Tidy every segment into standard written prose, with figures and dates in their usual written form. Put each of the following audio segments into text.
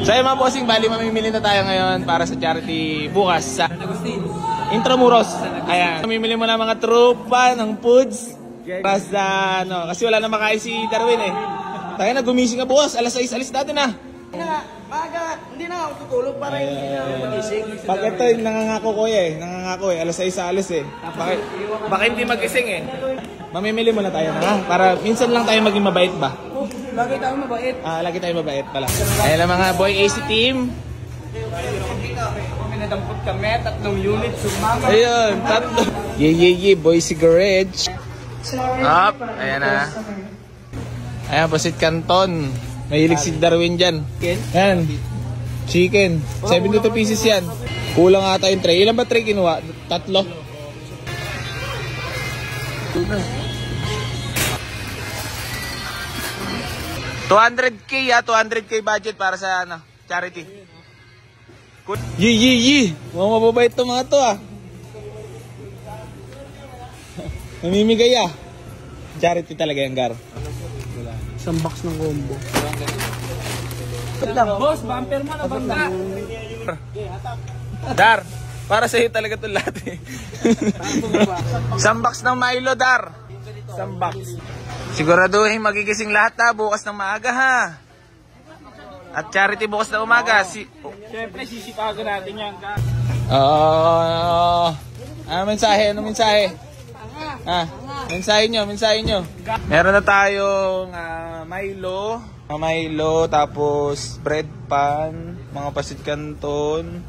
So yung mga bossing, bali mamimili na tayo ngayon para sa charity bukas sa Intramuros. Ayan. Mamimili mo na mga tropa ng foods para sa ano, kasi wala na makain si Darwin eh. Tayo na, gumising ka bukas, alas 6, alis natin na. Hindi na ako tutulog para hindi na ako magising. Pag ito yung nangangako ko nangangako alas 6 alis eh. Baka hindi magising eh. Mamimili muna tayo na para minsan lang tayo maging mabait ba? Lagi tayo mabait. Lagi tayo mabait pala. Ayan ang mga Boy AC team. Minadampot kami, 3 unit sumama. Ayun, 3. Ye, Boy Cigarette. Up, ayan na. Ayan, Basit Canton. Mahilig si Darwin dyan. Ayan, chicken. 72 pieces yan. Kulang ata yung tray. Ilan ba tray kinuha? 3? 200k 200k budget para sa ano, charity. Ye. Mga mababait to mga to Namimigay Charity talaga yung Gar. Isang box ng combo. Boss, bumper mo na bangga. Dar, para sa'yo talaga ito lahat Isang box ng Milo, Dar. Isang box. Siguraduhin magigising lahat bukas ng maaga At charity bukas na umaga. Siyempre, sisipagan natin yan. Ano mensahe? Mensahe nyo. Meron na tayong Milo, tapos bread pan, mga pasit canton,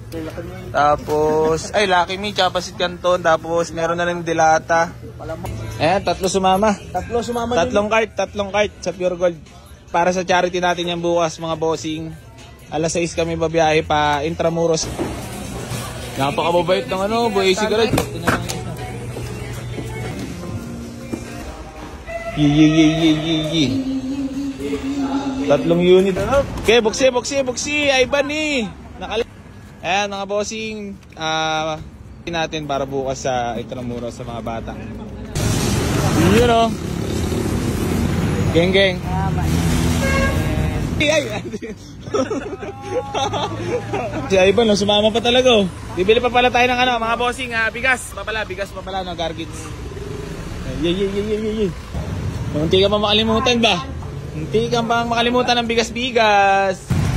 tapos, Lucky Me, tsaka pasit canton, tapos meron na rin dilata. Ayan, 3 sumama. 3 cart sa Pure Gold. Para sa charity natin yan bukas, mga bossing. Alas 6 kami babiyahe pa Intramuros. Napakababait ng Boy Cigarette. Ye. 3 unit. Okay, buksi. Ivan Ayan, mga bossing. Natin para bukas sa Intramuros sa mga bata. Yun Geng. Si Ivan, sumama pa talaga Bibili pa pala tayo ng mga bossing, bigas pa pala, gargits. Ye. Munti ka pa makalimutan ba? Munti ka pa makalimutan ng bigas.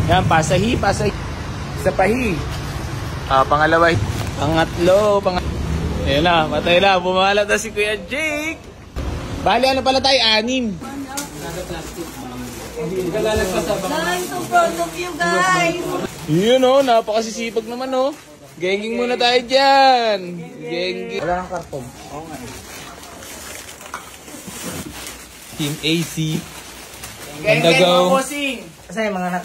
Yan, pasahi. Sa pahi. Pangalawa. Pangatlo. Ayan na, patay na. Bumalat na si Kuya Jake. Bali, ano pala tayo? 6. Nice to proud of you guys. Yun napakasisipag naman Genging muna tayo dyan. Genging. Wala nang karton. Team AC. Geng, bossing. Kasi mga anak.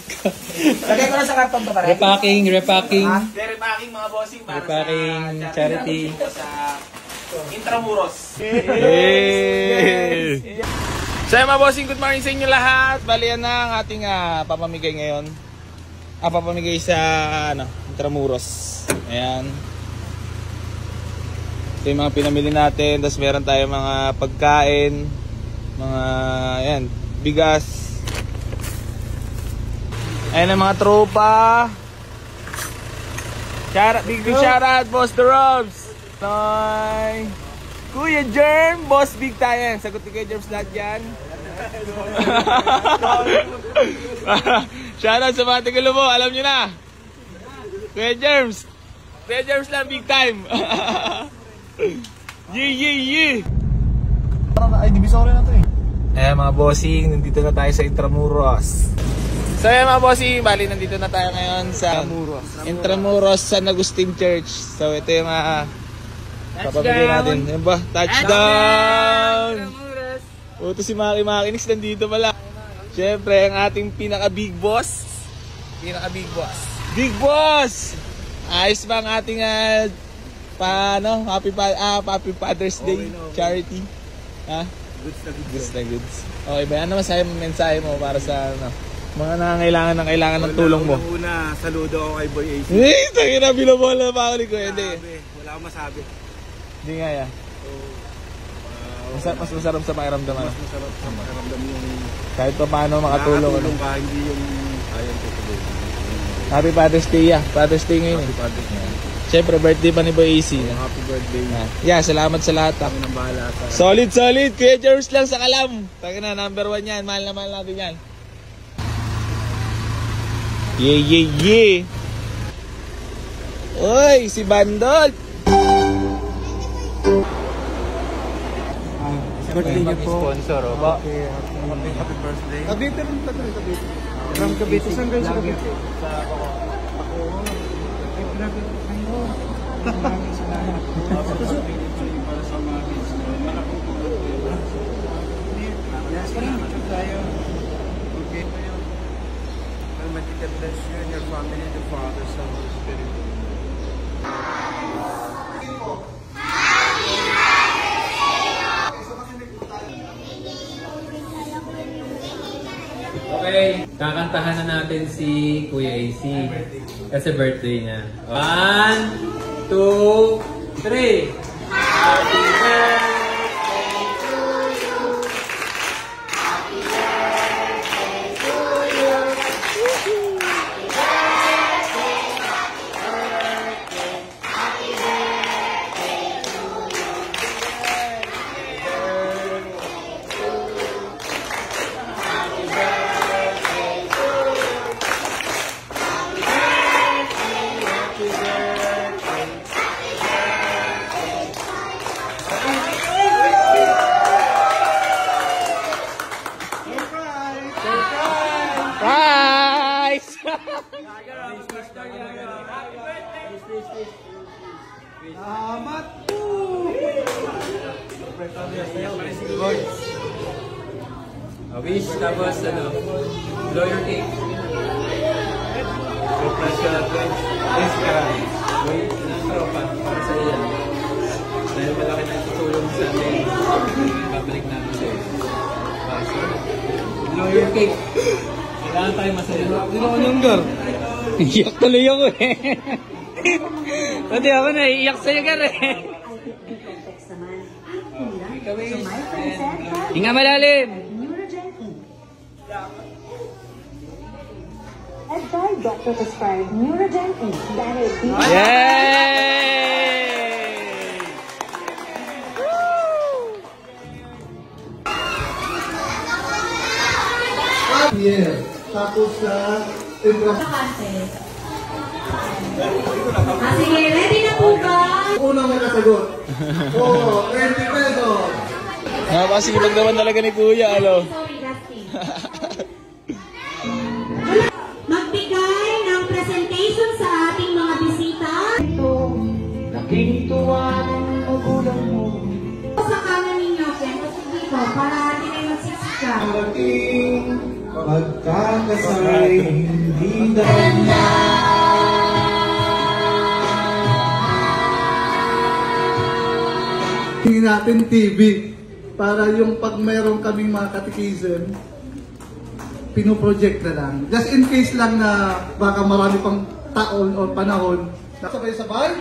Lagay ko na sa karton to pare. Repacking. Repacking Mga bossing para repacking, sa charity. Sa Intramuros. So mga bossing, good morning sa inyo lahat. Bali yan na ang ating papamigay ngayon. Papamigay sa Intramuros. Ayan. Ito yung mga pinamili natin. Tapos meron tayo mga pagkain. Mga bigas. Ayan ang mga tropa. Big shout out, Boss The Robs. Kuya Germ, Boss Big tayo. Sagot ni Kuya Germs lahat yan. Shout out sa mga Tagalubo, alam nyo na. Kuya Germs lang, big time. Ye. Ay, divisory na to Ayan mga bossing, nandito na tayo sa Intramuros. So ayan mga bossing, bali nandito na tayo ngayon sa Intramuros San Agustin Church. So ito yung papamigay natin. Yan ba? Touchdown! Ito si Maki Makinix nandito pala. Siyempre, ang ating pinaka-big boss. Big boss! Ayos ba ang ating Happy Father's Day charity? Goods na goods. Okay ba? Ano mensahe mo para sa mga nangangailangan ng tulong mo? Una, saludo ako kay Boy AC. Tangina, binabola pa ako ni Kuya. Wala akong masabi. Hindi nga yan. Mas masarap sa pakiramdam. Mas masarap sa pakiramdam yung kahit pa paano makatulong. Nakatulong ka, hindi yung ayaw ko tuloy. Happy Father's Day, yeah. Father's Day ngayon. Happy Father's Day. Siyempre, birthday pa ni Boy AC. Happy birthday. Yeah, salamat sa lahat. Kami nang bahala sa... Solid, solid. Kuya Jerms lang sa Kalam. Taka na, number 1 yan. Mahal na mahal natin yan. Yeah. Uy, si Bandol. Birthday niyo po. Sponsor, o ba? Okay, happy birthday. Cavite rin pa rin, Cavite. From Cavite. Saan kayo sa Cavite? Sa ako. Ay, grabe kayo. Maraming salamat. Para sa mga kids. Malaking tulong. Salamat tayo. Okay. Well, may God bless you and your family, the Father, Son, Holy Spirit. Okay, kakantahan na natin si Kuya AC. Kasi birthday niya. 1, 2, 3. Happy birthday to you. Happy birthday to you. Happy birthday, happy birthday to you. Happy birthday to you. Guys! Salamat po! Wish, tapos blow your cake. Surprise ka natin. Yes, karami. Wait, tropa. Para sa iyan. Dahil malaki na tutulong sa atin. Babalik namin sa iyo. Blow your cake. Kailangan tayo masaya. Hindi naman yung gar. Iyak tuloy ako eh. Pati ako na, iyak sa'yo ka rin. Hinga malalim. By Dr. Prescribed Neurogen Inc. Dahil Yay! Yeah. Tapos sa... sige, ready na po ba? Unang nakasagot. Oo, 20 pesos. Napakasipag naman talaga ni Kuya, ano? Sorry, Dusty. Magbigay ng presentation sa ating mga bisita. Ito, nakikituwa ng magulang mo. Sa kanan ninyo, Ken, dito, para atin ay magsisika. Ang ating pagkakasay, hindi na... Tingin natin TV para yung pag mayroon kaming mga katikizen, pinoproject na lang. Just in case lang na baka marami pang taon o panahon. Sabay-sabay?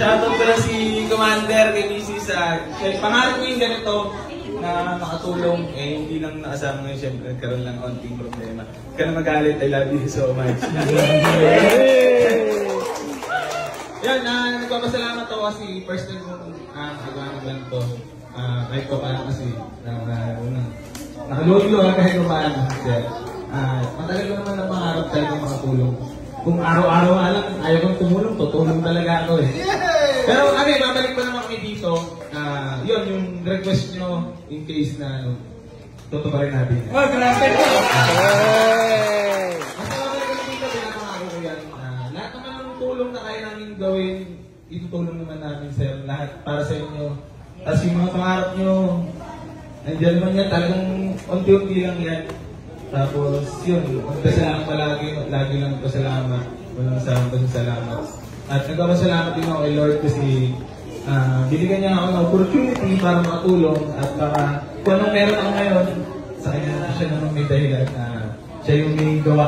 Shoutout ko lang si Commander kay Mrs. Pangarap ko yung ganito na makatulong, hindi lang nakasama ngayon, syempre nagkaroon lang konting problema. Huwag ka na magalit, I love you so much. Yan, nagpapasalamat ako kasi first time kong agawa ng ganito. Kahit pa paano kasi, nakaluglo kahit pa paano. Matagal ko naman ang pangarap talaga makatulong. Kung araw-araw alam, ayaw kong tumulong, tutulong talaga ako eh. Pero babalik pa naman kami dito. Yun, yung request nyo in case na tutuparin natin. Oh, grabe ko! Basta babalik kami dito, pinapangako ko yan. Lahat naman ng tulong na kaya namin gawin, itutulong naman namin sa lahat para sa inyo. Tapos yung mga pangarap nyo, nandiyan naman yan, talagang unti-unti lang yan. Tapos yun, magpasalamat palagi, lagi lang magpasalamat. Walang saan pasasalamat. At nagpapasalamat din ako kay Lord kasi binigyan niya ako ng opportunity para makatulong at para kung anong meron ako ngayon, sa kanya siya naman may dahilan na siya yung may gawa.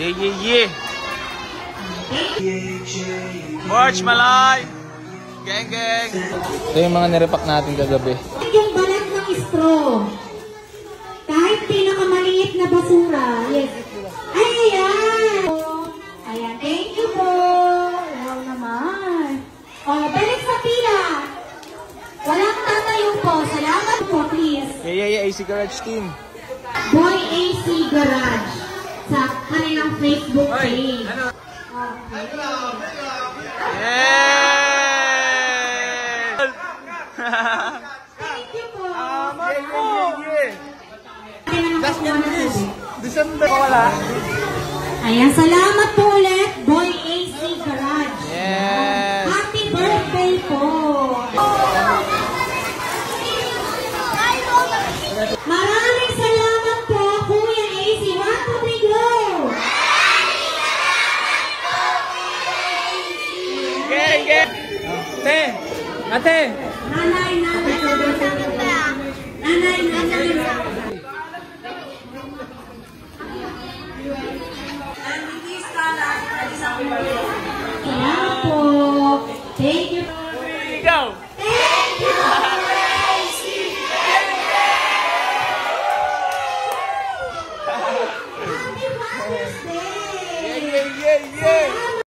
Yeah, yeah, yeah. Watch Malay! Gang, gang! Ito yung mga nirepack natin kagabi. Yung balat ng straw. Kahit pinakamaliit na basura. Yes. Ay, ayan. Ayan, thank you po. Wow naman. Balik sa pila. Walang tatayo po. Salamat po, please. Yeah, AC Garage Team. Boy AC Garage. Sa kanilang Facebook page. Yeah! Thank you po. Last year is December wala. Ayan, salamat po ulit, Boy AC Garage. Yes! Happy birthday po. Maraming salamat po, Kuya AC. 1, 2, 3, go! Gang, gang! Ate! Ate! Nanay. Salamat po. Thank you. Go!